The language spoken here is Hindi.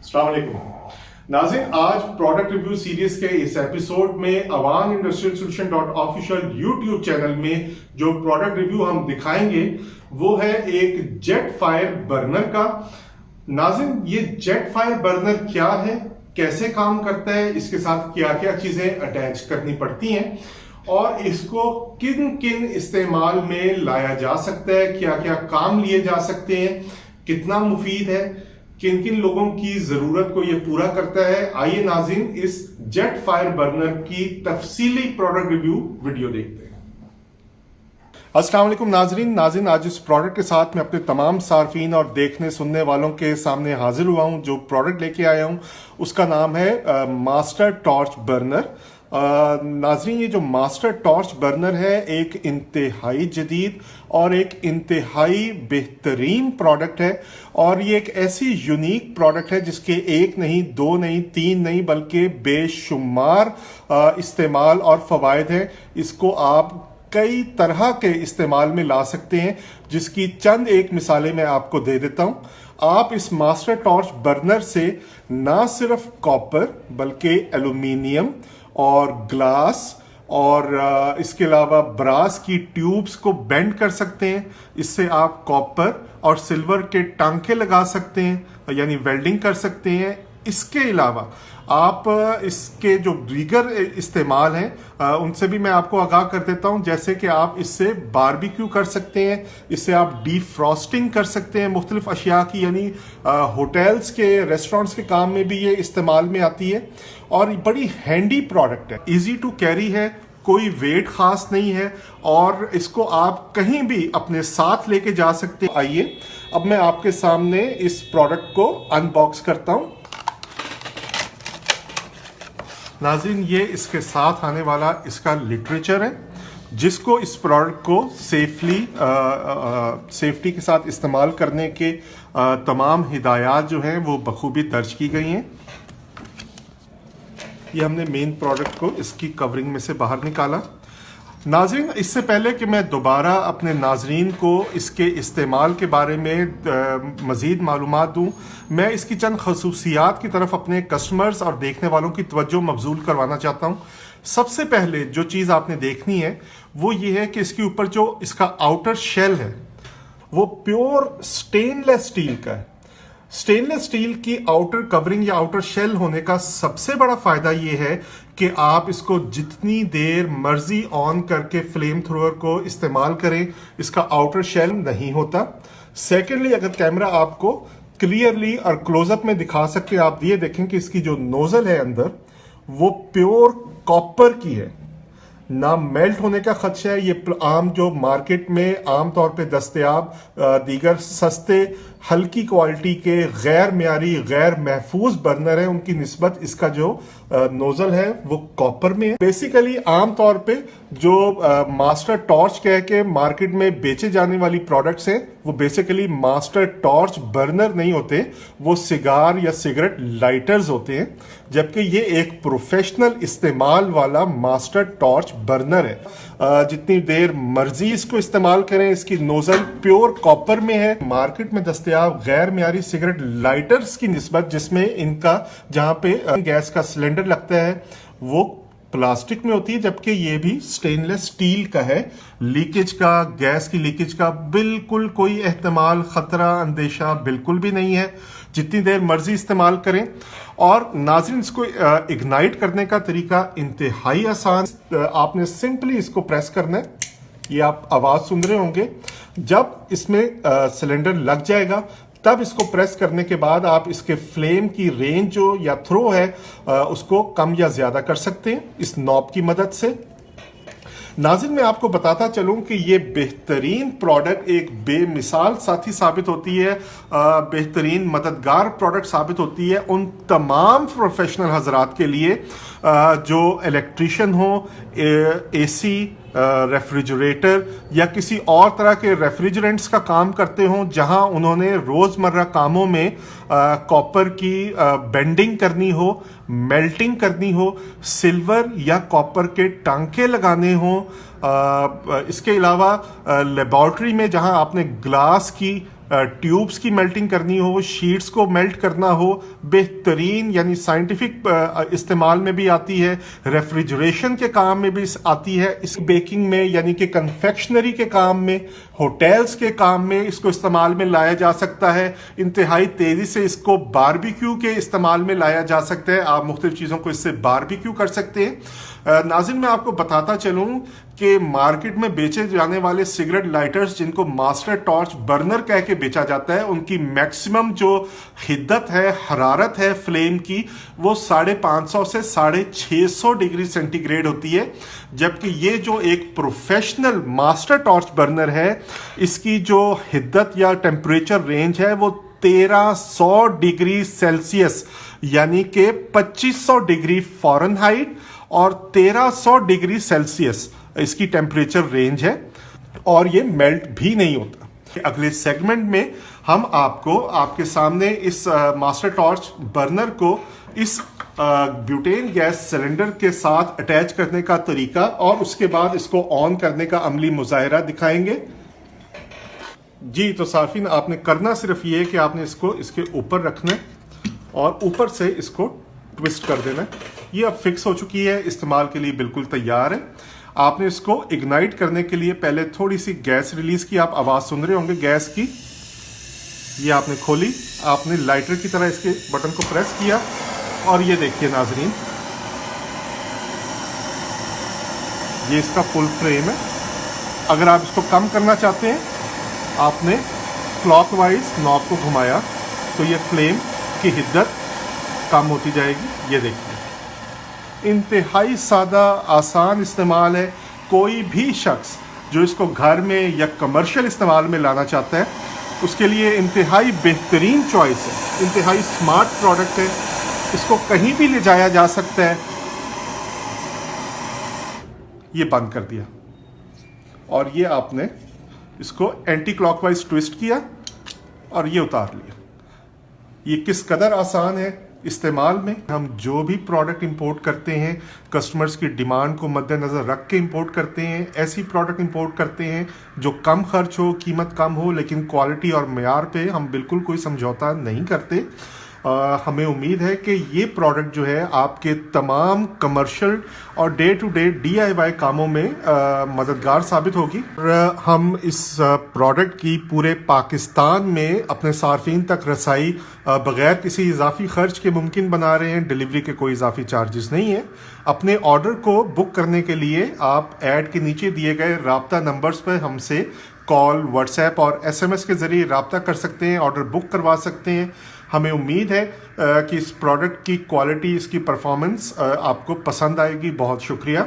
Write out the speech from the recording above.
अस्सलाम वालेकुम नाज़रीन, आज प्रोडक्ट रिव्यू सीरीज के इस एपिसोड में Awan industrial solution .official YouTube channel में जो प्रोडक्ट रिव्यू हम दिखाएंगे वो है एक जेट फायर बर्नर का। नाज़रीन, ये जेट फायर बर्नर क्या है, कैसे काम करता है, इसके साथ क्या क्या चीजें अटैच करनी पड़ती हैं और इसको किन किन इस्तेमाल में लाया जा सकता है, क्या क्या काम लिए जा सकते हैं, कितना मुफीद है, किन किन लोगों की जरूरत को ये पूरा करता है। आइए नाज़रीन, इस जेट फायर बर्नर की तफसीली प्रोडक्ट रिव्यू वीडियो देखते हैं। अस्सलाम वालेकुम नाज़रीन, आज इस प्रोडक्ट के साथ मैं अपने तमाम सार्फिन और देखने सुनने वालों के सामने हाजिर हुआ हूं। जो प्रोडक्ट लेके आया हूं उसका नाम है मास्टर टॉर्च बर्नर। नाज़रीन, ये जो मास्टर टॉर्च बर्नर है एक इंतहाई जदीद और एक इंतहाई बेहतरीन प्रोडक्ट है और ये एक ऐसी यूनिक प्रोडक्ट है जिसके एक नहीं, दो नहीं, तीन नहीं बल्कि बेशुमार इस्तेमाल और फवायद हैं। इसको आप कई तरह के इस्तेमाल में ला सकते हैं, जिसकी चंद एक मिसालें मैं आपको दे देता हूं। आप इस मास्टर टॉर्च बर्नर से ना सिर्फ कॉपर बल्कि एल्यूमिनियम और ग्लास और इसके अलावा ब्रास की ट्यूब्स को बेंड कर सकते हैं। इससे आप कॉपर और सिल्वर के टांके लगा सकते हैं, यानी वेल्डिंग कर सकते हैं। इसके अलावा आप इसके जो दीगर इस्तेमाल हैं उनसे भी मैं आपको आगाह कर देता हूं, जैसे कि आप इससे बारबेक्यू कर सकते हैं, इससे आप डीप फ्रॉस्टिंग कर सकते हैं मुख्तलिफ अशिया की, यानी होटल्स के, रेस्टोरेंट्स के काम में भी ये इस्तेमाल में आती है और बड़ी हैंडी प्रोडक्ट है। इजी टू कैरी है, कोई वेट खास नहीं है और इसको आप कहीं भी अपने साथ लेके जा सकते हैं। आइए अब मैं आपके सामने इस प्रोडक्ट को अनबॉक्स करता हूं। नाज़रीन, ये इसके साथ आने वाला इसका लिटरेचर है, जिसको इस प्रोडक्ट को सेफ्टी के साथ इस्तेमाल करने के तमाम हिदायत जो हैं वो बखूबी दर्ज की गई हैं। ये हमने मेन प्रोडक्ट को इसकी कवरिंग में से बाहर निकाला। नाज़रीन, इससे पहले कि मैं दोबारा अपने नाज़रीन को इसके इस्तेमाल के बारे में मज़ीद मालूमात दूं, मैं इसकी चंद खसूसियात की तरफ अपने कस्टमर्स और देखने वालों की तवज्जो मबजूल करवाना चाहता हूं। सबसे पहले जो चीज़ आपने देखनी है वो ये है कि इसके ऊपर जो इसका आउटर शेल है वो प्योर स्टेनलेस स्टील का है। स्टेनलेस स्टील की आउटर कवरिंग या आउटर शेल होने का सबसे बड़ा फायदा यह है कि आप इसको जितनी देर मर्जी ऑन करके फ्लेम थ्रोअर को इस्तेमाल करें, इसका आउटर शेल नहीं होता। सेकेंडली, अगर कैमरा आपको क्लियरली और क्लोजअप में दिखा सकते हैं, आप ये देखें कि इसकी जो नोजल है अंदर वो प्योर कॉपर की है, ना मेल्ट होने का खदशा है। ये आम जो मार्केट में आम तौर पे दस्तयाब दीगर सस्ते हल्की क्वालिटी के गैर म्यारी गैर महफूज बर्नर है, उनकी निस्बत इसका जो नोजल है वो कॉपर में है। बेसिकली आम तौर पे जो मास्टर टॉर्च कह के मार्केट में बेचे जाने वाली प्रोडक्ट्स हैं वो बेसिकली मास्टर टॉर्च बर्नर नहीं होते, वो सिगार या सिगरेट लाइटर्स होते हैं, जबकि ये एक प्रोफेशनल इस्तेमाल वाला मास्टर टॉर्च बर्नर है। जितनी देर मर्जी इसको इस्तेमाल करें, इसकी नोजल प्योर कॉपर में है। मार्केट में दस्तयाब गैर म्यारी सिगरेट लाइटर्स की निस्बत, जिसमें इनका जहां पे गैस का सिलेंडर लगता है वो प्लास्टिक में होती है, जबकि ये भी स्टेनलेस स्टील का है। लीकेज का, गैस की लीकेज का बिल्कुल कोई एहतमाल, खतरा, अंदेशा बिल्कुल भी नहीं है। जितनी देर मर्जी इस्तेमाल करें। और नाज़रीन, इसको इग्नाइट करने का तरीका इंतहाई आसान। आपने सिंपली इसको प्रेस करना है, ये आप आवाज सुन रहे होंगे। जब इसमें सिलेंडर लग जाएगा तब इसको प्रेस करने के बाद आप इसके फ्लेम की रेंज जो या थ्रो है उसको कम या ज्यादा कर सकते हैं इस नॉब की मदद से। नाज़रीन, मैं आपको बताता चलूं कि ये बेहतरीन प्रोडक्ट एक बेमिसाल साथी साबित होती है, बेहतरीन मददगार प्रोडक्ट साबित होती है उन तमाम प्रोफेशनल हजरात के लिए जो इलेक्ट्रिशियन हो, एसी, रेफ्रिजरेटर या किसी और तरह के रेफ्रिजरेंट्स का काम करते हों, जहां उन्होंने रोजमर्रा कामों में कॉपर की बेंडिंग करनी हो, मेल्टिंग करनी हो, सिल्वर या कॉपर के टांके लगाने हों, इसके अलावा लेबॉर्ट्री में जहां आपने ग्लास की ट्यूब्स की मेल्टिंग करनी हो, शीट्स को मेल्ट करना हो, बेहतरीन यानी साइंटिफिक इस्तेमाल में भी आती है, रेफ्रिजरेशन के काम में भी आती है, इस बेकिंग में यानी कि कन्फेक्शनरी के काम में, होटल्स के काम में इसको इस्तेमाल में लाया जा सकता है। इंतहाई तेजी से इसको बारबेक्यू के इस्तेमाल में लाया जा सकता है, आप मुख्तलिफ चीज़ों को इससे बारबेक्यू कर सकते हैं। नाज़रीन, मैं आपको बताता चलूं कि मार्केट में बेचे जाने वाले सिगरेट लाइटर्स जिनको मास्टर टॉर्च बर्नर कह के बेचा जाता है, उनकी मैक्सिमम जो हिद्दत है, हरारत है फ्लेम की, वो 550 से 650 डिग्री सेंटीग्रेड होती है। जबकि ये जो एक प्रोफेशनल मास्टर टॉर्च बर्नर है, इसकी जो हिद्दत या टेम्परेचर रेंज है वो 1300 डिग्री सेल्सियस यानी कि 2500 डिग्री फ़ारेनहाइट और 1300 डिग्री सेल्सियस इसकी टेम्परेचर रेंज है, और ये मेल्ट भी नहीं होता। अगले सेगमेंट में हम आपको आपके सामने इस मास्टर टॉर्च बर्नर को इस ब्यूटेन गैस सिलेंडर के साथ अटैच करने का तरीका और उसके बाद इसको ऑन करने का अमली मुजाहिरा दिखाएंगे। जी, तो साफिन, आपने करना सिर्फ ये है कि आपने इसको इसके ऊपर रखना है और ऊपर से इसको ट्विस्ट कर देना है। ये अब फिक्स हो चुकी है, इस्तेमाल के लिए बिल्कुल तैयार है। आपने इसको इग्नाइट करने के लिए पहले थोड़ी सी गैस रिलीज की, आप आवाज सुन रहे होंगे गैस की। ये आपने खोली, आपने लाइटर की तरह इसके बटन को प्रेस किया और ये देखिए नाजरीन, ये इसका फुल फ्लेम है। अगर आप इसको कम करना चाहते हैं, आपने क्लॉकवाइज नॉब को घुमाया तो ये फ्लेम की हिद्दत कम होती जाएगी। ये देखिए, इंतहाई सादा आसान इस्तेमाल है। कोई भी शख्स जो इसको घर में या कमर्शियल इस्तेमाल में लाना चाहता है, उसके लिए इंतहाई बेहतरीन चॉइस है, इंतहाई स्मार्ट प्रोडक्ट है। इसको कहीं भी ले जाया जा सकता है। ये बंद कर दिया और ये आपने इसको एंटी क्लॉकवाइज ट्विस्ट किया और ये उतार लिया। ये किस कदर आसान है इस्तेमाल में। हम जो भी प्रोडक्ट इंपोर्ट करते हैं, कस्टमर्स की डिमांड को मद्देनज़र रख के इंपोर्ट करते हैं। ऐसी प्रोडक्ट इंपोर्ट करते हैं जो कम खर्च हो, कीमत कम हो, लेकिन क्वालिटी और मेयार पे हम बिल्कुल कोई समझौता नहीं करते। हमें उम्मीद है कि ये प्रोडक्ट जो है आपके तमाम कमर्शियल और डे टू डे DIY कामों में मददगार साबित होगी। और हम इस प्रोडक्ट की पूरे पाकिस्तान में अपने सार्फिन तक रसाई बगैर किसी इजाफी खर्च के मुमकिन बना रहे हैं। डिलीवरी के कोई इजाफी चार्जेस नहीं है। अपने ऑर्डर को बुक करने के लिए आप ऐड के नीचे दिए गए राब्ता नंबर्स पर हमसे कॉल, व्हाट्सएप और SMS के ज़रिए राब्ता कर सकते हैं, ऑर्डर बुक करवा सकते हैं। हमें उम्मीद है कि इस प्रोडक्ट की क्वालिटी, इसकी परफॉर्मेंस आपको पसंद आएगी। बहुत शुक्रिया।